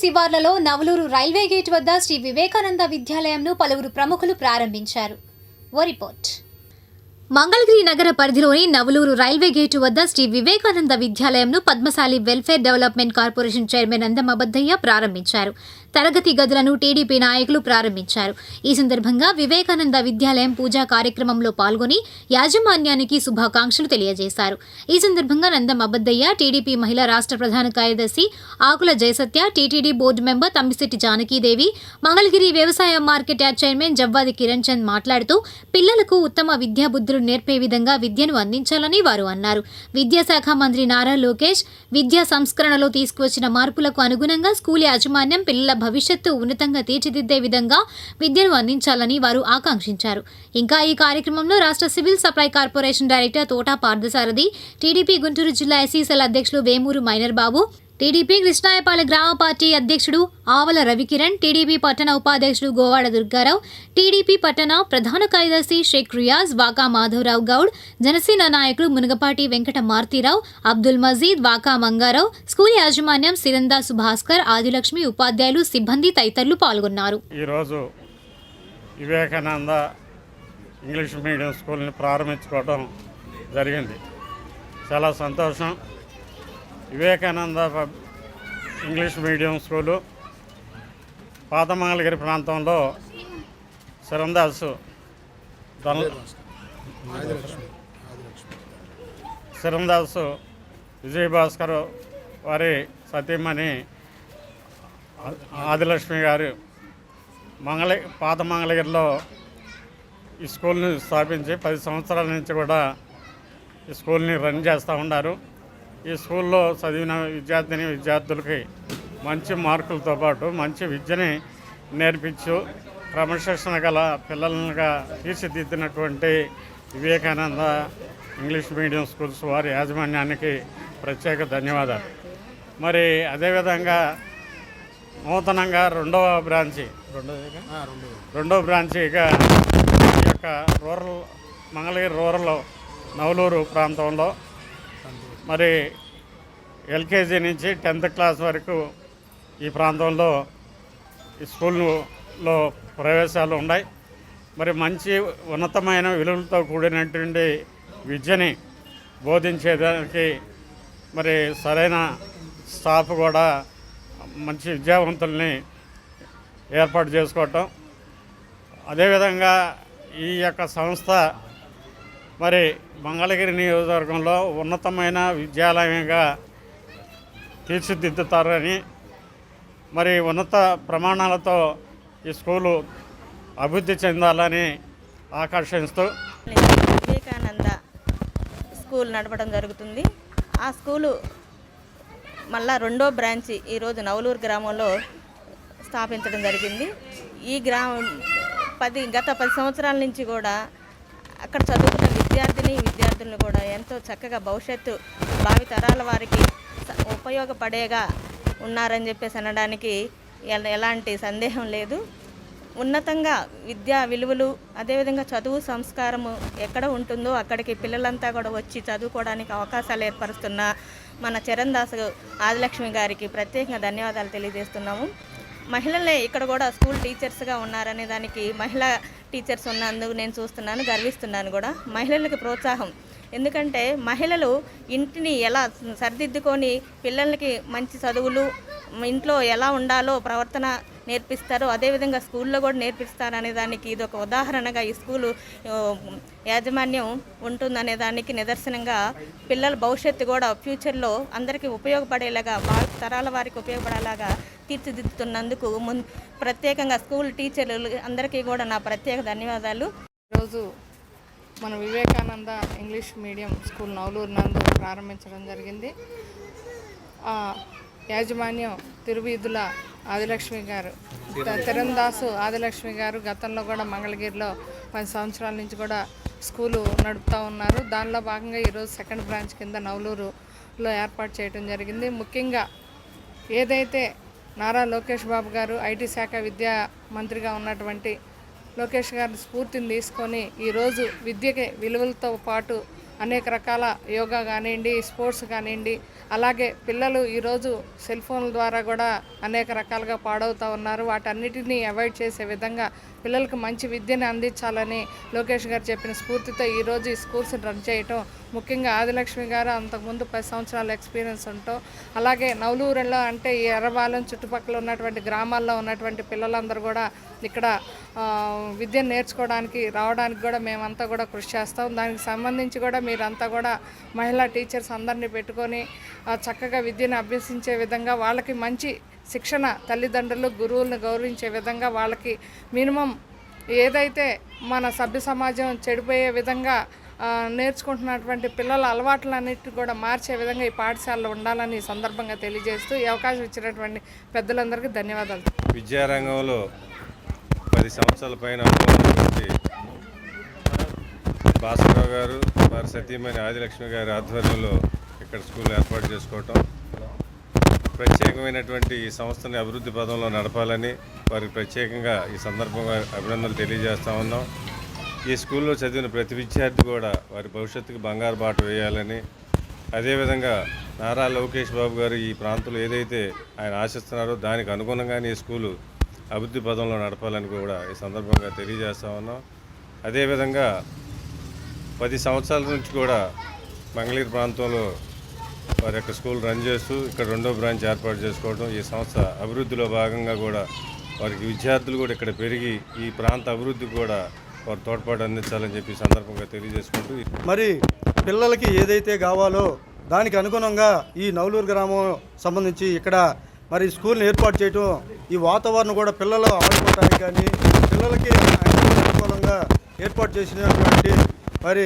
శివార్లలో Navaluru railway gate వద్ద శ్రీ వివేకానంద విద్యాలయంను పలువురు ప్రముఖులు ప్రారంభించారు. ఓ రిపోర్ట్. మంగళగిరి నగర పరిధిలోని నవలూరు రైల్వే గేటు వద్ద శ్రీ వివేకానంద విద్యాలయంను Padmashali welfare development corporation chairman Nandam Abaddayya ప్రారంభించారు. తరగతి గదులను టీడీపీ నాయకులు ప్రారంభించారు. ఈ సందర్భంగా వివేకానంద విద్యాలయం పూజా కార్యక్రమంలో పాల్గొని యాజమాన్యానికి శుభాకాంక్షలు తెలియజేశారు. ఈ సందర్భంగా నందం అబద్దయ్య, టీడీపీ మహిళా రాష్ట్ర ప్రధాన కార్యదర్శి Akula Jayasatya, TTD board member Tammisetti Janakidevi, Mangalagiri వ్యవసాయ market yard chairman Jawwadi Kiran Chand మాట్లాడుతూ పిల్లలకు ఉత్తమ విద్యాబుద్ధులు నేర్పే విధంగా విద్యను అందించాలని వారు అన్నారు. విద్యాశాఖ మంత్రి నారా లోకేష్ విద్యా సంస్కరణలో తీసుకువచ్చిన మార్పులకు అనుగుణంగా స్కూల్ యాజమాన్యం పిల్లల భవిష్యత్తు ఉన్నతంగా తీర్చిదిద్దే విధంగా విద్యను అందించాలని వారు ఆకాంక్షించారు. ఇంకా ఈ కార్యక్రమంలో రాష్ట్ర civil supply corporation director Thota Parthasarathi, TDP Guntur జిల్లా ఎస్సీసీఎల్ అధ్యక్షులు వేమూరు మైనర్ బాబు, టీడీపీ కృష్ణాయపాలెం గ్రామ పార్టీ అధ్యక్షుడు ఆవల రవికిరణ్, టీడీపీ పట్టణ ఉపాధ్యక్షుడు గోవాడ దుర్గారావు, టీడీపీ పట్టణ ప్రధాన కార్యదర్శి షేక్ రియాజ్, వాకా మాధవరావు గౌడ్, జనసేన నాయకులు మునగపాటి వెంకట మార్తిరావు, అబ్దుల్ మజీద్, వాకా మంగారావు, స్కూల్ యాజమాన్యం సిరందా సుభాస్కర్, ఆదిలక్ష్మి, ఉపాధ్యాయులు, సిబ్బంది తదితరులు పాల్గొన్నారు. ఈరోజు వివేకానంద ఇంగ్లీష్ మీడియం స్కూల్ని ప్రారంభించుకోవడం జరిగింది. చాలా సంతోషం. వివేకానంద ఇంగ్లీష్ మీడియం స్కూలు పాత మంగళగిరి ప్రాంతంలో సిరందాసు విజయభాస్కర్ వారి సతీమణి ఆదిలక్ష్మి గారు పాత మంగళగిరిలో ఈ స్కూల్ని స్థాపించి 10 సంవత్సరాల నుంచి కూడా ఈ స్కూల్ని రన్ చేస్తూ ఉన్నారు. ఈ స్కూల్లో చదివిన విద్యార్థులకి మంచి మార్కులతో పాటు మంచి విద్యని నేర్పించు క్రమశిక్షణ గల పిల్లలుగా తీర్చిదిద్దినటువంటి వివేకానంద ఇంగ్లీష్ మీడియం స్కూల్స్ వారి యాజమాన్యానికి ప్రత్యేక ధన్యవాదాలు. మరి అదేవిధంగా నూతనంగా రెండవ బ్రాంచిగా ఈ యొక్క మంగళగిరి రూరల్ నవలూరు ప్రాంతంలో మరి ఎల్కేజీ నుంచి 10th క్లాస్ వరకు ఈ ప్రాంతంలో ఈ స్కూల్లో ప్రవేశాలు ఉన్నాయి. మరి మంచి ఉన్నతమైన విలువలతో కూడినటువంటి విద్యని బోధించేదానికి మరి సరైన స్టాఫ్ కూడా మంచి విద్యావంతుల్ని ఏర్పాటు చేసుకోవటం, అదేవిధంగా ఈ యొక్క సంస్థ మరి మంగళగిరి నియోజకవర్గంలో ఉన్నతమైన విద్యాలయంగా తీర్చిదిద్దుతారని, మరి ఉన్నత ప్రమాణాలతో ఈ స్కూలు అభివృద్ధి చెందాలని ఆకాంక్షిస్తూ వివేకానంద స్కూల్ నడపడం జరుగుతుంది. ఆ స్కూలు మళ్ళా రెండో బ్రాంచి ఈరోజు నవలూరు గ్రామంలో స్థాపించడం జరిగింది. ఈ గత 10 సంవత్సరాల నుంచి కూడా అక్కడ చదువుకున్న విద్యార్థులను కూడా ఎంతో చక్కగా భవిష్యత్తు భావి తరాల వారికి ఉపయోగపడేగా ఉన్నారని చెప్పేసి అనడానికి ఎలాంటి సందేహం లేదు. ఉన్నతంగా విద్యా విలువలు, అదేవిధంగా చదువు సంస్కారము ఎక్కడ ఉంటుందో అక్కడికి పిల్లలంతా కూడా వచ్చి చదువుకోవడానికి అవకాశాలు ఏర్పరుస్తున్న మన చరణ్దాసు ఆదిలక్ష్మి గారికి ప్రత్యేకంగా ధన్యవాదాలు తెలియజేస్తున్నాము. మహిళలే ఇక్కడ కూడా స్కూల్ టీచర్స్గా ఉన్నారనే దానికి మహిళా టీచర్స్ ఉన్నందుకు నేను చూస్తున్నాను, గర్విస్తున్నాను కూడా. మహిళలకు ప్రోత్సాహం, ఎందుకంటే మహిళలు ఇంటిని ఎలా సరిదిద్దుకొని పిల్లలకి మంచి చదువులు, ఇంట్లో ఎలా ఉండాలో ప్రవర్తన నేర్పిస్తారో అదేవిధంగా స్కూల్లో కూడా నేర్పిస్తారనే దానికి ఇది ఒక ఉదాహరణగా ఈ స్కూలు యాజమాన్యం ఉంటుందనే దానికి నిదర్శనంగా పిల్లల భవిష్యత్తు కూడా ఫ్యూచర్లో అందరికీ ఉపయోగపడేలాగా, తరాల వారికి ఉపయోగపడేలాగా తీర్చిదిద్దుతున్నందుకు ప్రత్యేకంగా స్కూల్ టీచర్లు అందరికీ కూడా నా ప్రత్యేక ధన్యవాదాలు. ఈరోజు మన Vivekananda English medium school Navaluru నందు ప్రారంభించడం జరిగింది. యాజమాన్యం తిరువీధుల ఆదిలక్ష్మి గారు, తిరందాసు ఆదిలక్ష్మి గారు గతంలో కూడా మంగళగిరిలో 10 సంవత్సరాల నుంచి కూడా స్కూలు నడుపుతూ ఉన్నారు. దానిలో భాగంగా ఈరోజు 2nd బ్రాంచ్ కింద నవలూరులో ఏర్పాటు చేయడం జరిగింది. ముఖ్యంగా ఏదైతే నారా లోకేష్ బాబు గారు ఐటీ శాఖ విద్యా మంత్రిగా ఉన్నటువంటి లోకేష్ గారి స్ఫూర్తిని తీసుకొని ఈరోజు విద్యకి విలువలతో పాటు అనేక రకాల యోగా కానివ్వండి, స్పోర్ట్స్ కానివ్వండి, అలాగే పిల్లలు ఈరోజు సెల్ ఫోన్ల ద్వారా కూడా అనేక రకాలుగా పాడవుతూ ఉన్నారు. వాటన్నిటినీ అవాయిడ్ చేసే విధంగా పిల్లలకు మంచి విద్యను అందించాలని లోకేష్ గారు చెప్పిన స్ఫూర్తితో ఈరోజు ఈ స్కూల్స్ని రన్ చేయటం, ముఖ్యంగా ఆదిలక్ష్మి గారు అంతకుముందు 10 సంవత్సరాల ఎక్స్పీరియన్స్ ఉంటాం. అలాగే నవలూరులో అంటే ఈ ఎర్రబాలెం చుట్టుపక్కల ఉన్నటువంటి గ్రామాల్లో ఉన్నటువంటి పిల్లలందరూ కూడా ఇక్కడ విద్యను నేర్చుకోవడానికి రావడానికి కూడా మేమంతా కూడా కృషి చేస్తాం. దానికి సంబంధించి కూడా మీరంతా కూడా మహిళా టీచర్స్ అందరినీ పెట్టుకొని చక్కగా విద్యను అభ్యసించే విధంగా వాళ్ళకి మంచి శిక్షణ, తల్లిదండ్రులు గురువులను గౌరవించే విధంగా వాళ్ళకి మినిమం ఏదైతే మన సభ్య సమాజం చెడిపోయే విధంగా నేర్చుకుంటున్నటువంటి పిల్లల అలవాట్లన్నిటి కూడా మార్చే విధంగా ఈ పాఠశాలలో ఉండాలని ఈ సందర్భంగా తెలియజేస్తూ ఈ అవకాశం ఇచ్చినటువంటి పెద్దలందరికీ ధన్యవాదాలు. విద్యారంగంలో 10 సంవత్సరాల పైన అనుభవం భాస్కరరావు గారు వారి సతీమణి ఆదిలక్ష్మి గారి ఆధ్వర్యంలో ఇక్కడ స్కూల్ ఏర్పాటు చేసుకోవటం, ప్రత్యేకమైనటువంటి ఈ సంస్థని అభివృద్ధి పదంలో నడపాలని వారికి ప్రత్యేకంగా ఈ సందర్భంగా అభినందనలు తెలియజేస్తా ఉన్నాం. ఈ స్కూల్లో చదివిన ప్రతి విద్యార్థి కూడా వారి భవిష్యత్తుకు బంగారు బాట వేయాలని, అదేవిధంగా నారా లోకేష్ బాబు గారు ఈ ప్రాంతంలో ఏదైతే ఆయన ఆశిస్తున్నారో దానికి అనుగుణంగానే ఈ స్కూలు అభివృద్ధి పదంలో నడపాలని కూడా ఈ సందర్భంగా తెలియజేస్తా ఉన్నాం. అదేవిధంగా 10 సంవత్సరాల నుంచి కూడా మంగళగిరి ప్రాంతంలో వారి యొక్క స్కూల్ రన్ చేస్తూ ఇక్కడ 2వ బ్రాంచ్ ఏర్పాటు చేసుకోవడం, ఈ సంస్థ అభివృద్ధిలో భాగంగా కూడా వారికి విద్యార్థులు కూడా ఇక్కడ పెరిగి ఈ ప్రాంత అభివృద్ధికి కూడా వారు తోడ్పాటు అందించాలని చెప్పి సందర్భంగా తెలియజేసుకుంటూ మరి పిల్లలకి ఏదైతే కావాలో దానికి అనుగుణంగా ఈ నవలూరు గ్రామం సంబంధించి ఇక్కడ మరి స్కూల్ని ఏర్పాటు చేయటం, ఈ వాతావరణం కూడా పిల్లలు ఆడుకోవడానికి కానీ పిల్లలకి అనుకూలంగా ఏర్పాటు చేసినటువంటి మరి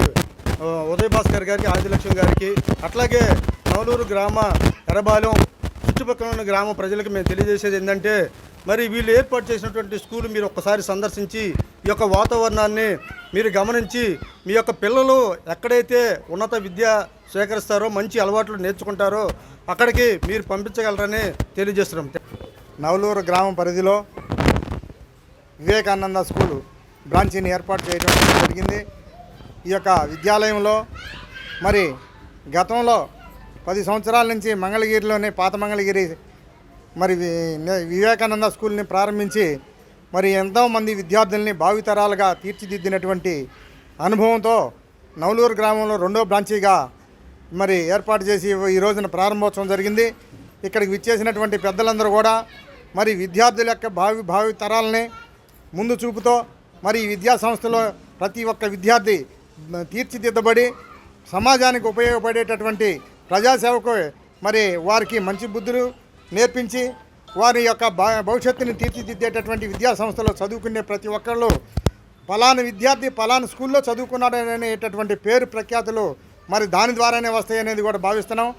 ఉదయ్ భాస్కర్ గారికి, ఆదిలక్ష్మి గారికి, అట్లాగే నవలూరు గ్రామ ఎర్రబాలెం చుట్టుపక్కల ఉన్న గ్రామ ప్రజలకు మేము తెలియజేసేది ఏంటంటే మరి వీళ్ళు ఏర్పాటు చేసినటువంటి స్కూల్ మీరు ఒక్కసారి సందర్శించి ఈ యొక్క వాతావరణాన్ని మీరు గమనించి మీ యొక్క పిల్లలు ఎక్కడైతే ఉన్నత విద్య స్వీకరిస్తారో, మంచి అలవాట్లు నేర్చుకుంటారో అక్కడికి మీరు పంపించగలరని తెలియజేస్తున్నాం. నవలూరు గ్రామం పరిధిలో వివేకానంద స్కూల్ బ్రాంచీని ఏర్పాటు చేయడం జరిగింది. ఈ యొక్క విద్యాలయంలో మరి గతంలో 10 సంవత్సరాల నుంచి మంగళగిరిలోని పాత మంగళగిరి మరి వివేకానంద స్కూల్ని ప్రారంభించి మరి ఎంతోమంది విద్యార్థుల్ని భావితరాలుగా తీర్చిదిద్దినటువంటి అనుభవంతో నవలూరు గ్రామంలో 2వ బ్రాంచీగా మరి ఏర్పాటు చేసి ఈ రోజున ప్రారంభోత్సవం జరిగింది. ఇక్కడికి విచ్చేసినటువంటి పెద్దలందరూ కూడా మరి విద్యార్థుల యొక్క భావి తరాలని ముందు చూపుతో మరి ఈ విద్యా సంస్థలో ప్రతి ఒక్క విద్యార్థి తీర్చిదిద్దబడి సమాజానికి ఉపయోగపడేటటువంటి ప్రజాసేవకు మరి వారికి మంచి బుద్ధులు నేర్పించి వారి యొక్క భవిష్యత్తుని తీర్చిదిద్దేటటువంటి విద్యా సంస్థలో చదువుకునే ప్రతి ఒక్కళ్ళు పలానా విద్యార్థి పలానా స్కూల్లో చదువుకున్నాడనేటటువంటి పేరు ప్రఖ్యాతులు మరి దాని ద్వారానే వస్తాయనేది కూడా భావిస్తున్నాం.